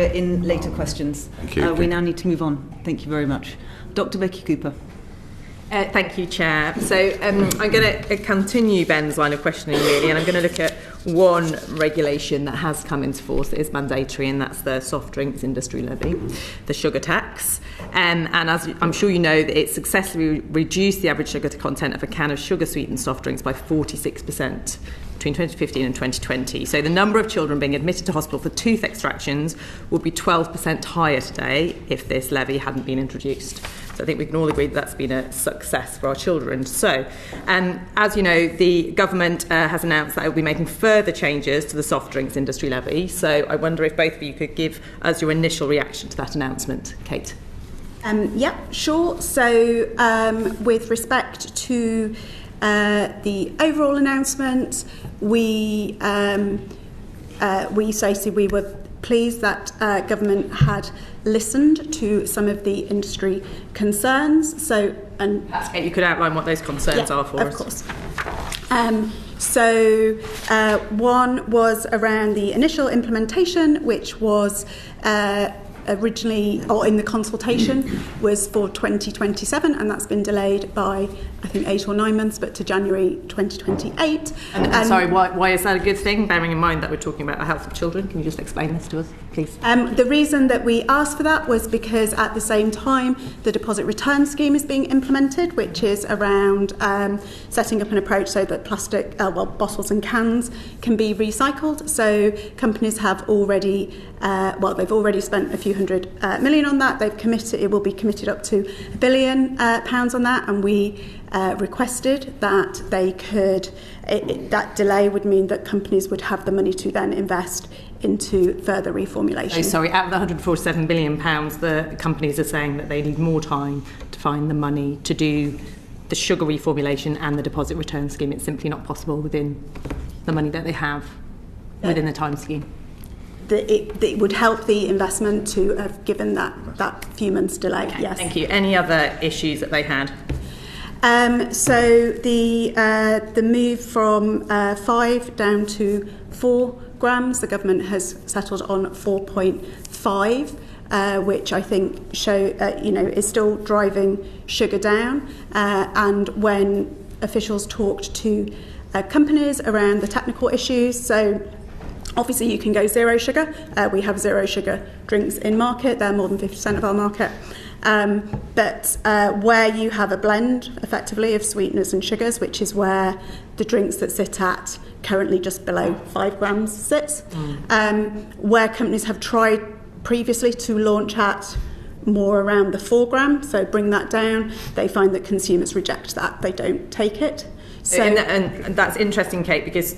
In later questions. Thank you. We now need to move on. Thank you very much. Dr. Beccy Cooper. Thank you, Chair. So I'm going to continue Ben's line of questioning, really, and I'm going to look at one regulation that has come into force that is mandatory, and that's the soft drinks industry levy, the sugar tax. And as I'm sure you know, it successfully reduced the average sugar content of a can of sugar-sweetened soft drinks by 46%. Between 2015 and 2020. So the number of children being admitted to hospital for tooth extractions would be 12% higher today if this levy hadn't been introduced. So I think we can all agree that that's been a success for our children. So, as you know, the government has announced that it will be making further changes to the soft drinks industry levy. So I wonder if both of you could give us your initial reaction to that announcement. Kate. Yeah, sure. So with respect to the overall announcement, we were pleased that government had listened to some of the industry concerns. So, and you could outline what those concerns are for us. Of course. One was around the initial implementation, which was originally, or in the consultation, was for 2027, and that's been delayed by, I think, 8 or 9 months, but to January 2028. And sorry, why is that a good thing, bearing in mind that we're talking about the health of children? Can you just explain this to us, please? The reason that we asked for that was because at the same time the deposit return scheme is being implemented, which is around setting up an approach so that plastic, bottles and cans can be recycled. So companies have already, they've already spent a few hundred million on that. They've committed, it will be committed up to £1 billion on that, and we requested that they could, that delay would mean that companies would have the money to then invest into further reformulation. Oh, sorry, out of the £147 billion, the companies are saying that they need more time to find the money to do the sugar reformulation and the deposit return scheme. It's simply not possible within the money that they have within the time scheme. It would help the investment to have given that few months delay. Okay, yes. Thank you. Any other issues that they had? So the move from 5 down to 4 grams, the government has settled on 4.5, which I think is still driving sugar down. And when officials talked to companies around the technical issues, so obviously you can go zero sugar. We have zero sugar drinks in market. They're more than 50% of our market. But where you have a blend, effectively, of sweeteners and sugars, which is where the drinks that sit at currently just below 5 grams sits, where companies have tried previously to launch at more around the 4 gram, so bring that down, they find that consumers reject that. They don't take it. So, and that's interesting, Kate, because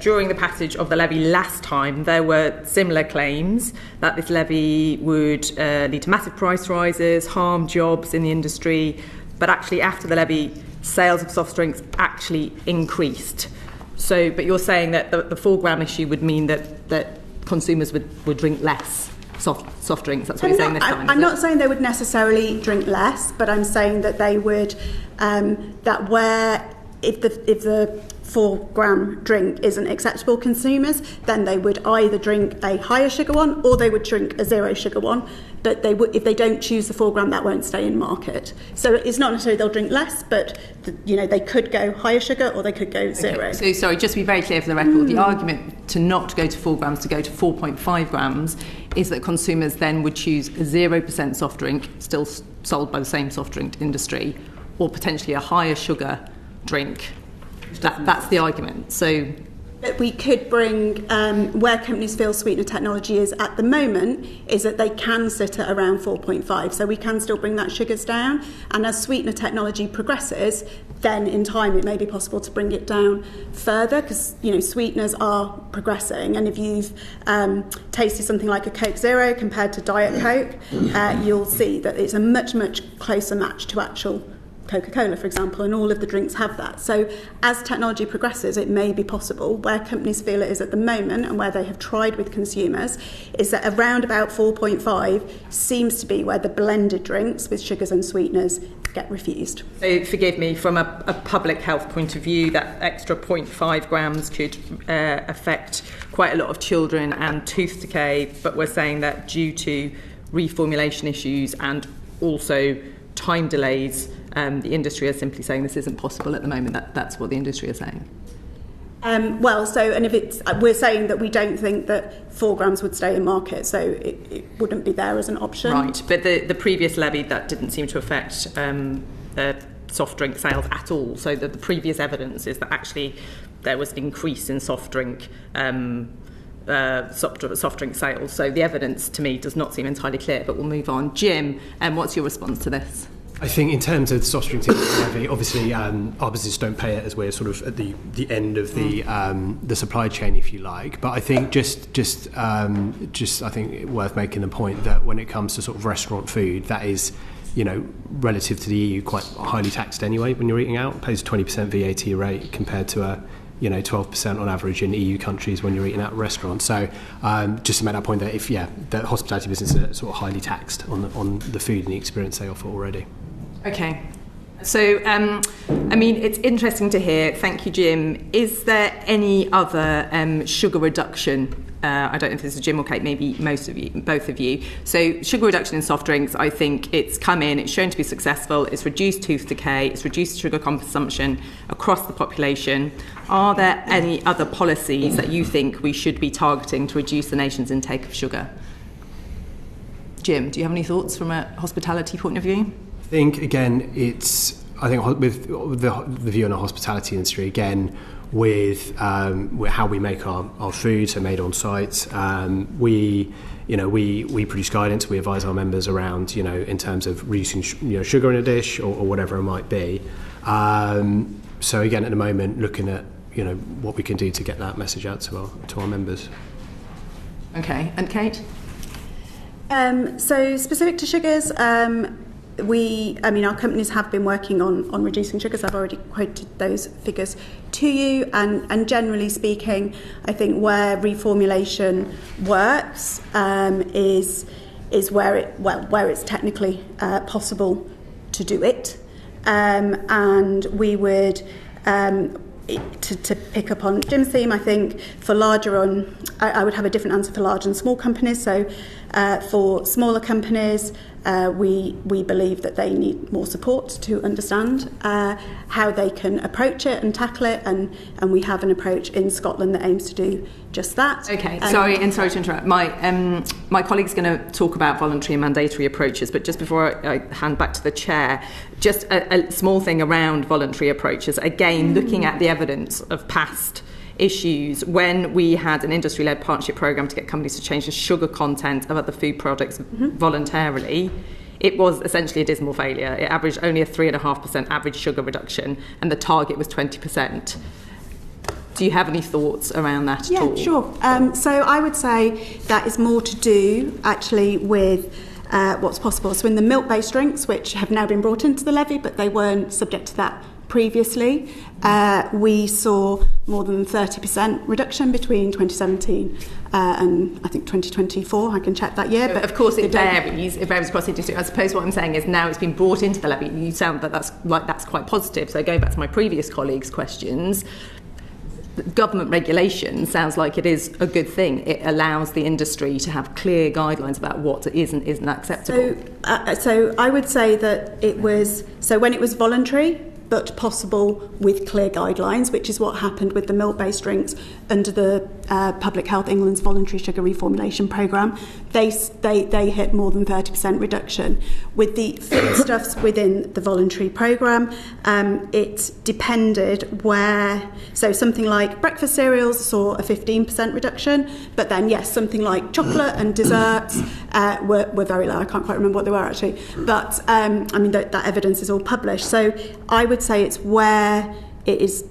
during the passage of the levy last time, there were similar claims that this levy would lead to massive price rises, harm jobs in the industry, but actually after the levy, sales of soft drinks actually increased. So, but you're saying that the 4 gram issue would mean that consumers would drink less soft drinks. That's what you're saying this time. I'm not saying they would necessarily drink less, but I'm saying that they would, that where if the 4 gram drink isn't acceptable to consumers, then they would either drink a higher sugar one or they would drink a zero sugar one. But they would, if they don't choose the 4 gram, that won't stay in market. So it's not necessarily they'll drink less, but they could go higher sugar or they could go zero. Okay. So sorry, just to be very clear for the record, the argument to not go to 4 grams, to go to 4.5 grams, is that consumers then would choose a 0% soft drink, still sold by the same soft drink industry, or potentially a higher sugar drink. That's the argument. So that we could bring, where companies feel sweetener technology is at the moment, is that they can sit at around 4.5. So we can still bring that sugars down. And as sweetener technology progresses, then in time it may be possible to bring it down further, because sweeteners are progressing. And if you've tasted something like a Coke Zero compared to Diet Coke, you'll see that it's a much, much closer match to actual Coca-Cola, for example, and all of the drinks have that. So as technology progresses, it may be possible. Where companies feel it is at the moment and where they have tried with consumers is that around about 4.5 seems to be where the blended drinks with sugars and sweeteners get refused. So forgive me, from a public health point of view, that extra 0.5 grams could affect quite a lot of children and tooth decay, but we're saying that due to reformulation issues and also time delays, the industry is simply saying this isn't possible at the moment. That's what the industry is saying. We're saying that we don't think that 4 grams would stay in market, so it wouldn't be there as an option. Right, but the previous levy, that didn't seem to affect soft drink sales at all. So the previous evidence is that actually there was an increase in soft drink sales. So the evidence to me does not seem entirely clear, but we'll move on. Jim, what's your response to this? I think in terms of the soft drink levy, obviously our business don't pay it as we're sort of at the end of the supply chain, if you like. But I think just I think worth making the point that when it comes to sort of restaurant food, that is, relative to the EU, quite highly taxed anyway. When you're eating out, it pays a 20% VAT rate compared to a 12% on average in EU countries when you're eating out at restaurants. So just to make that point that the hospitality business is sort of highly taxed on the food and the experience they offer already. Okay. So, it's interesting to hear. Thank you, Jim. Is there any other sugar reduction? I don't know if this is Jim or Kate, maybe both of you. So sugar reduction in soft drinks, I think it's come in, it's shown to be successful, it's reduced tooth decay, it's reduced sugar consumption across the population. Are there any other policies that you think we should be targeting to reduce the nation's intake of sugar? Jim, do you have any thoughts from a hospitality point of view? I think, again, with the view on the hospitality industry, again, with how we make our food, so made on site, we produce guidance, we advise our members around, in terms of reducing sugar in a dish or whatever it might be. So again, at the moment, looking at what we can do to get that message out to our members. Okay, and Kate? So specific to sugars, our companies have been working on reducing sugars. I've already quoted those figures to you, and generally speaking, I think where reformulation works is where it's technically possible to do it, and we would. To pick up on Jim's theme, I think for I would have a different answer for large and small companies. So for smaller companies, we believe that they need more support to understand how they can approach it and tackle it, and we have an approach in Scotland that aims to do just that. Okay, sorry to interrupt. My colleague's going to talk about voluntary and mandatory approaches, but just before I hand back to the chair, just a small thing around voluntary approaches. Again, looking at the evidence of past issues, when we had an industry-led partnership programme to get companies to change the sugar content of other food products voluntarily, it was essentially a dismal failure. It averaged only a 3.5% average sugar reduction, and the target was 20%. Do you have any thoughts around that at all? Yeah, sure. So I would say that is more to do actually with what's possible. So in the milk-based drinks, which have now been brought into the levy, but they weren't subject to that previously, we saw more than 30% reduction between 2017 and I think 2024. I can check that year. But of course it varies across the industry. I suppose what I'm saying is now it's been brought into the levy. You sound that that's quite positive. So going back to my previous colleagues' questions, government regulation sounds like it is a good thing. It allows the industry to have clear guidelines about what is and isn't acceptable. So I would say that when it was voluntary but possible with clear guidelines, which is what happened with the milk-based drinks under the Public Health England's voluntary sugar reformulation programme. They hit more than 30% reduction. With the foodstuffs within the voluntary programme, it depended where. So something like breakfast cereals saw a 15% reduction, but then yes, something like chocolate and desserts were very low. I can't quite remember what they were actually, but that evidence is all published. So I would say it's where it is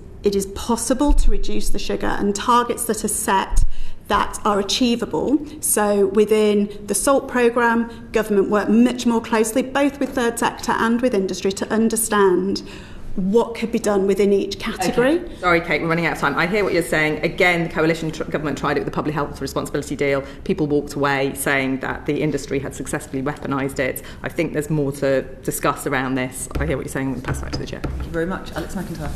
possible to reduce the sugar, and targets that are set that are achievable. So within the SALT programme, government worked much more closely, both with third sector and with industry, to understand what could be done within each category. Okay. Sorry, Kate, we're running out of time. I hear what you're saying. Again, the coalition government tried it with the public health responsibility deal. People walked away saying that the industry had successfully weaponised it. I think there's more to discuss around this. I hear what you're saying. I'm going to pass back to the chair. Thank you very much. Alex McIntyre.